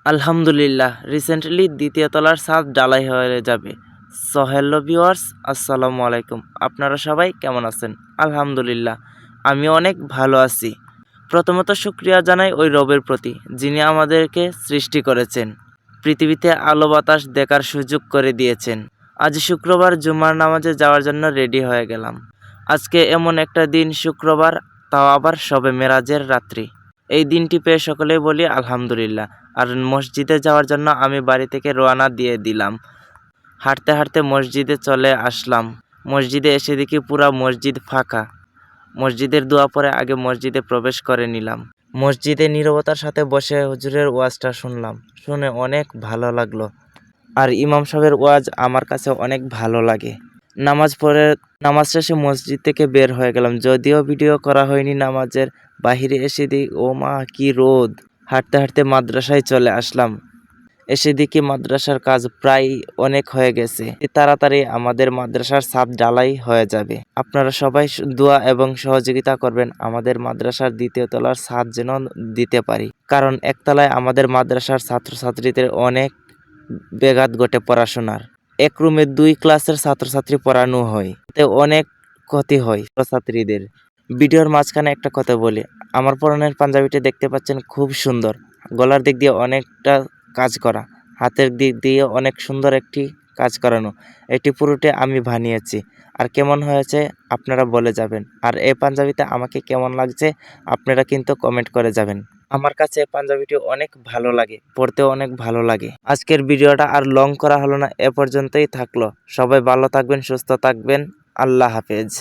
আলহামদুলিল্লাহ, রিসেন্টলি দ্বিতীয় তলার ছাদ ঢালাই হয়ে যাবে। সো হ্যালো ভিউয়ার্স, আসসালামু আলাইকুম। আপনারা সবাই কেমন আছেন? আলহামদুলিল্লাহ, আমি অনেক ভালো আছি। প্রথমত শুকরিয়া জানাই ওই রবের প্রতি, যিনি আমাদেরকে সৃষ্টি করেছেন, পৃথিবীতে আলো বাতাস দেখার সুযোগ করে দিয়েছেন। আজ শুক্রবার, জুমার নামাজে যাওয়ার জন্য রেডি হয়ে গেলাম। আজকে এমন একটা দিন, শুক্রবার, তাও আবার শবে মেরাজের রাত্রি। এই দিনটি পেয়ে সকলেই বলি আলহামদুলিল্লাহ। আর মসজিদে যাওয়ার জন্য আমি বাড়ি থেকে রওনা দিয়ে দিলাম। হাঁটতে হাঁটতে মসজিদে চলে আসলাম। মসজিদে এসে দেখি পুরা মসজিদ ফাঁকা। মসজিদের দোয়া পরে আগে মসজিদে প্রবেশ করে নিলাম। মসজিদে নীরবতার সাথে বসে হুজুরের ওয়াজটা শুনলাম। শুনে অনেক ভালো লাগলো। আর ইমাম সাহেবের ওয়াজ আমার কাছে অনেক ভালো লাগে। নামাজ শেষে মসজিদ থেকে বের হয়ে গেলাম। যদিও ভিডিও করা হয়নি নামাজের, বাহিরে এসে দেখি ও মা কি রোদ। হাঁটতে হাঁটতে মাদ্রাসায় চলে আসলাম। এসে দেখি মাদ্রাসার কাজ প্রায় অনেক হয়ে গেছে। তাড়াতাড়ি আমাদের মাদ্রাসার ছাদ ঢালাই হয়ে যাবে। আপনারা সবাই দোয়া এবং সহযোগিতা করবেন আমাদের মাদ্রাসার দ্বিতীয় তলার ছাদ যেন দিতে পারি। কারণ একতলায় আমাদের মাদ্রাসার ছাত্রছাত্রীদের অনেক ব্যাঘাত ঘটে পড়াশোনার। এক রুমে 2 ক্লাসের ছাত্রছাত্রী পড়ানো হয়, এতে অনেক ক্ষতি হয় ছাত্রছাত্রীদের। ভিডিওর মাঝখানে একটা কথা বলি, আমার পরনের পাঞ্জাবিটা দেখতে পাচ্ছেন, খুব সুন্দর। গলার দিক দিয়ে অনেকটা কাজ করা, হাতের দিক দিয়ে অনেক সুন্দর একটি কাজ করানো। এটি পুরোটাই আমি বানিয়েছি। আর কেমন হয়েছে আপনারা বলে যাবেন। আর এই পাঞ্জাবিতে আমাকে কেমন লাগছে আপনারা কিন্তু কমেন্ট করে যাবেন। আমার কাছে পাঞ্জাবিটি অনেক ভালো লাগে, পড়তেও অনেক ভালো লাগে। আজকের ভিডিওটা আর লং করা হলো না, এ পর্যন্তই থাকলো। সবাই ভালো থাকবেন, সুস্থ থাকবেন। আল্লাহ হাফেজ।